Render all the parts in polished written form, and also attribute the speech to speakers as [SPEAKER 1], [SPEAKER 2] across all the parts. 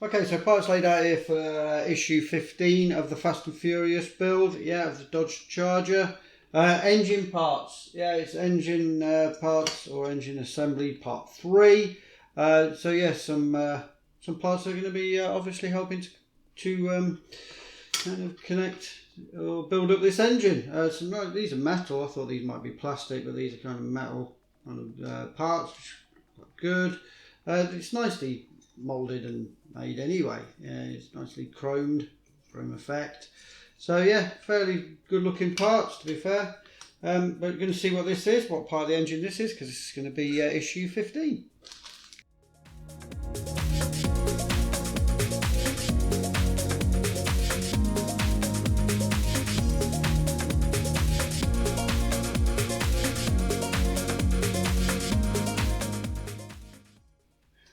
[SPEAKER 1] Okay, so parts laid out here for issue 15 of the Fast and Furious build, yeah, of the Dodge Charger. Engine parts, yeah, it's engine parts or engine assembly part 3. So yeah, some parts are going to be obviously helping to kind of connect or build up this engine. These are metal. I thought these might be plastic, but these are kind of metal kind of parts, which are quite good. It's nicely moulded and made anyway. It's nicely chromed, chrome effect. So yeah, fairly good looking parts to be fair. But we're going to see what this is, what part of the engine this is, because this is going to be issue 15.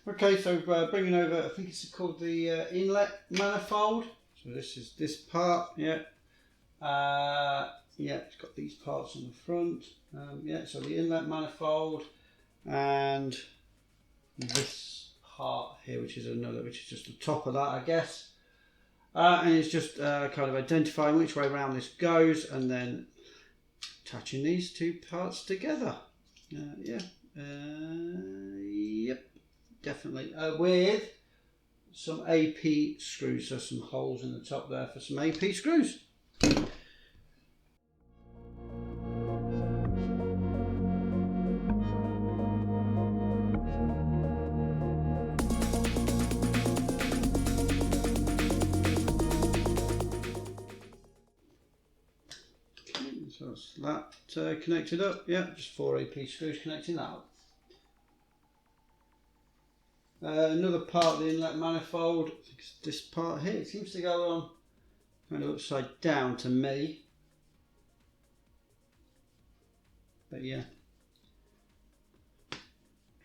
[SPEAKER 1] Okay, so bringing over, I think it's called the inlet manifold. So this is this part, yeah. Yeah, it's got these parts on the front. Yeah, so the inlet manifold and this part here, which is just the top of that, I guess. And it's just kind of identifying which way around this goes and then attaching these two parts together. Yeah, yep, definitely. With some AP screws, so some holes in the top there for some AP screws. So that's that connected up, yeah, just 4 AP screws connecting that up. Another part of the inlet manifold, I think it's this part here, it seems to go on kind of upside down to me. But yeah,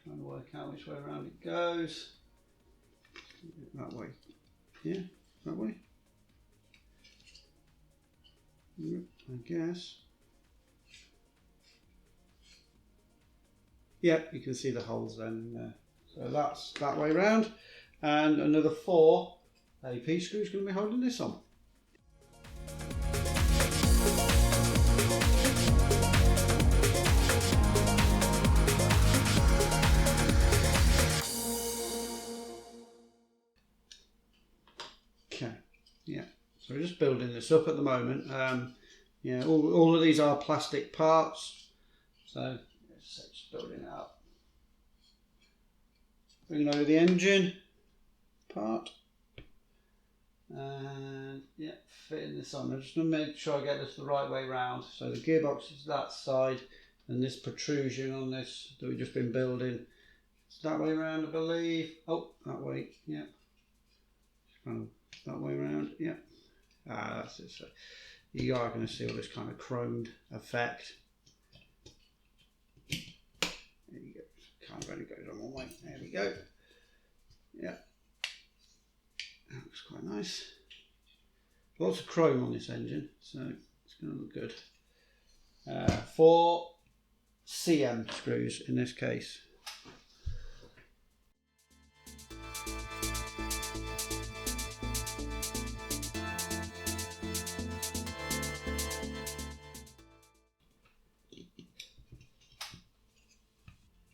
[SPEAKER 1] trying to work out which way around it goes. That way, yeah, that way. Yep, I guess. Yep, you can see the holes then. So that's that way round, and another 4 AP screws going to be holding this on. Okay, yeah. So we're just building this up at the moment. Yeah, all of these are plastic parts, so just building it up. Bringing over the engine part, and yeah, fitting this on. I'm just going to make sure I get this the right way round. So the gearbox is that side, and this protrusion on this that we've just been building, it's that way round, I believe. Oh, that way, yeah. That way around, yeah. That's it. So you are going to see all this kind of chromed effect. There you go. Kind of only goes on one way. There we go. Yeah. That looks quite nice. Lots of chrome on this engine, so it's going to look good. 4 CM screws in this case.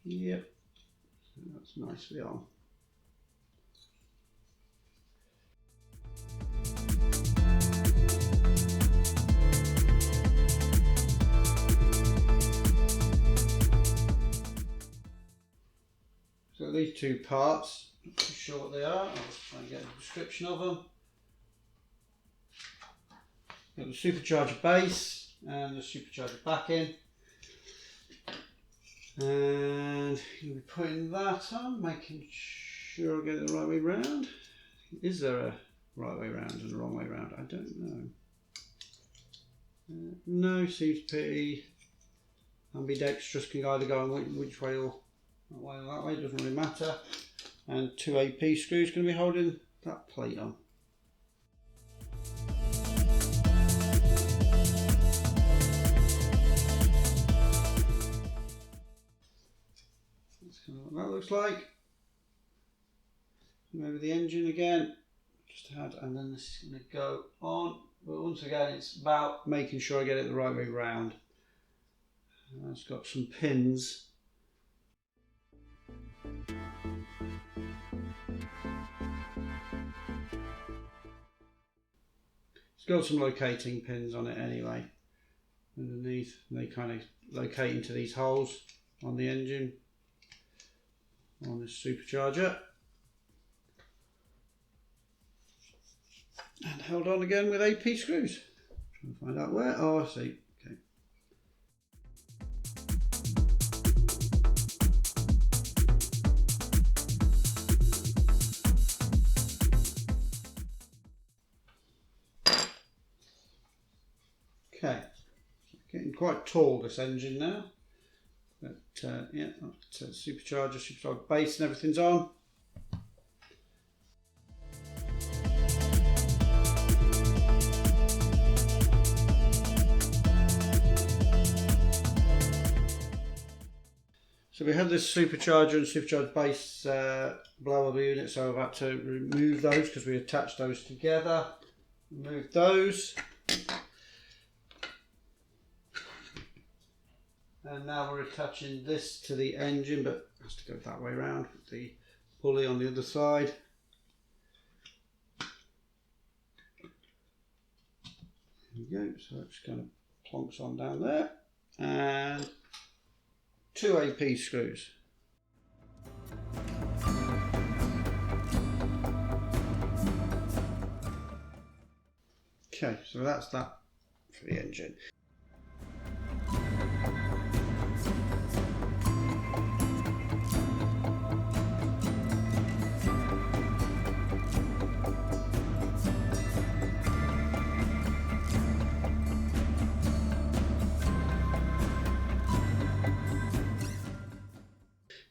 [SPEAKER 1] Yep, that's nicely on. So these two parts, not too sure what they are. I'll just try and get a description of them. Got the supercharger base and the supercharger backing. And you'll be putting that on, making sure I get it the right way round. Is there a right way round and a wrong way round? I don't know. No, seems pretty ambidextrous, can either go on which way or that way or that way, doesn't really matter. And 2 AP screws going to be holding that plate on. That's kind of what that looks like. over the engine again, just had, and then this is going to go on. But once again, it's about making sure I get it the right way round. It's got some pins. It's got some locating pins on it anyway. Underneath, they kind of locate into these holes on the engine, on this supercharger. And held on again with 8p screws. Trying to find out where. Oh, I see. Okay. Okay. Getting quite tall, this engine now. But yeah, supercharger base and everything's on. So we have this supercharger and supercharger base blower unit, so I've had to remove those because we attached those together. Remove those. And now we're attaching this to the engine, but it has to go that way around with the pulley on the other side. There we go, so it just kind of plonks on down there. And 2 AP screws. Okay, so that's that for the engine.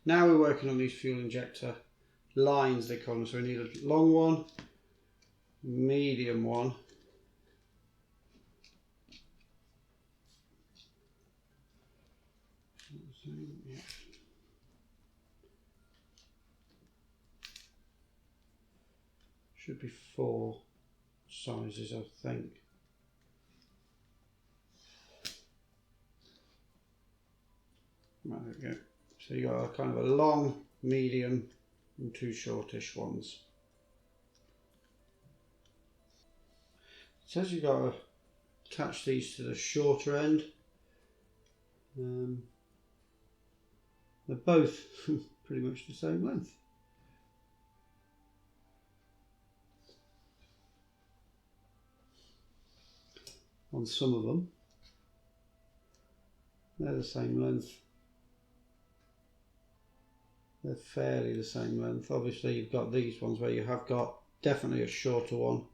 [SPEAKER 1] Now we're working on these fuel injector lines, they call them. So we need a long one, medium one, should be 4 sizes, I think. Right, there we go. So you got a kind of a long, medium, and 2 shortish ones. It says you've got to attach these to the shorter end. They're both pretty much the same length. On some of them, they're the same length. They're fairly the same length. Obviously you've got these ones where you have got definitely a shorter one.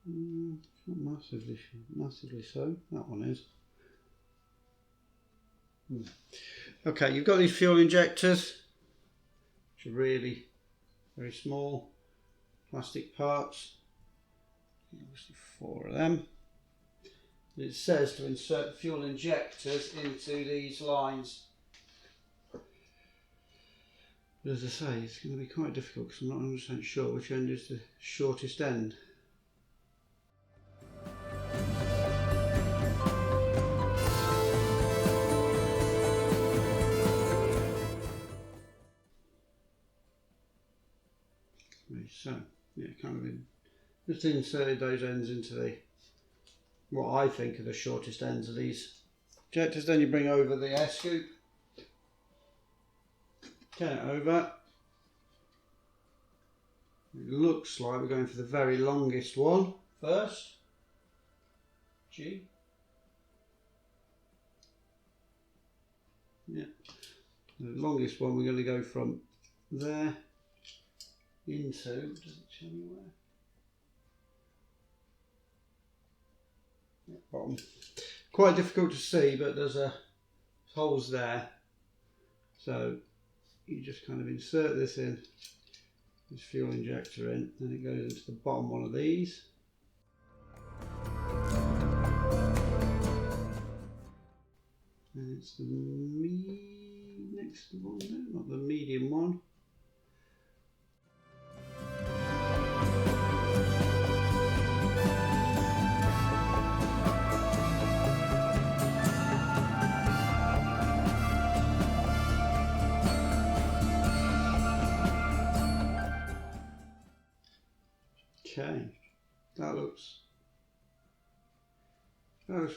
[SPEAKER 1] Not massively so. That one is. Okay, you've got these fuel injectors, which are really very small plastic parts. Obviously 4 of them. It says to insert fuel injectors into these lines. But as I say, it's going to be quite difficult because I'm not 100% sure which end is the shortest end. So, yeah, kind of just inserted those ends into the what I think are the shortest ends of these injectors. Then you bring over the air scoop, turn it over. It looks like we're going for the very longest one first. G. Yeah, the longest one we're going to go from there into, does it show me where? Yeah, bottom. Quite difficult to see, but there's holes there. So you just kind of insert this in, this fuel injector in, and it goes into the bottom one of these. And it's the next one there, not the medium one. Okay, that looks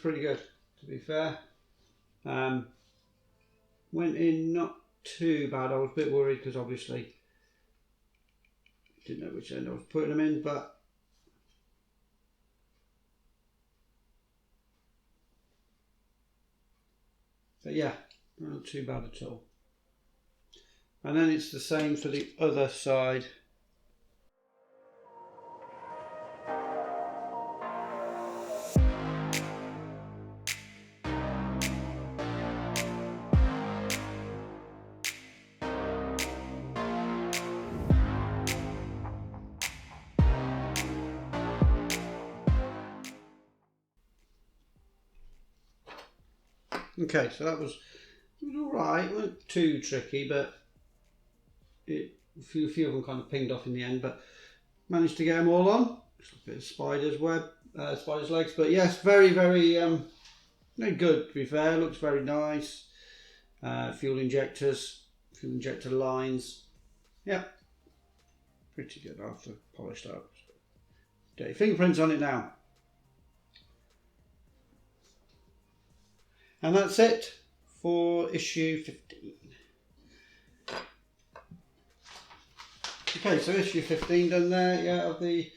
[SPEAKER 1] pretty good, to be fair. Went in not too bad. I was a bit worried because obviously didn't know which end I was putting them in, but yeah, not too bad at all. And then it's the same for the other side. Okay, so that was alright. It wasn't too tricky, but a few of them kind of pinged off in the end, but managed to get them all on. Just a bit of spider's legs, but yes, very good, to be fair. Looks very nice. Fuel injector lines. Yep, pretty good after polished up. Okay, fingerprints on it now. And that's it for issue 15. Okay, so issue 15 done there, yeah, of the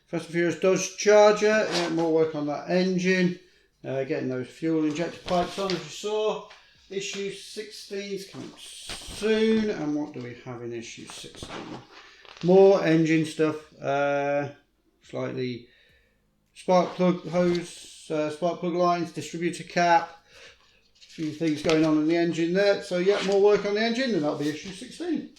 [SPEAKER 1] Fast and Furious Dodge Charger. Yeah, more work on that engine. Getting those fuel injector pipes on, as you saw. Issue 16 is coming soon. And what do we have in issue 16? More engine stuff. Slightly spark plug hose, spark plug lines, distributor cap. A few things going on in the engine there. So yeah, more work on the engine, and that'll be issue 16.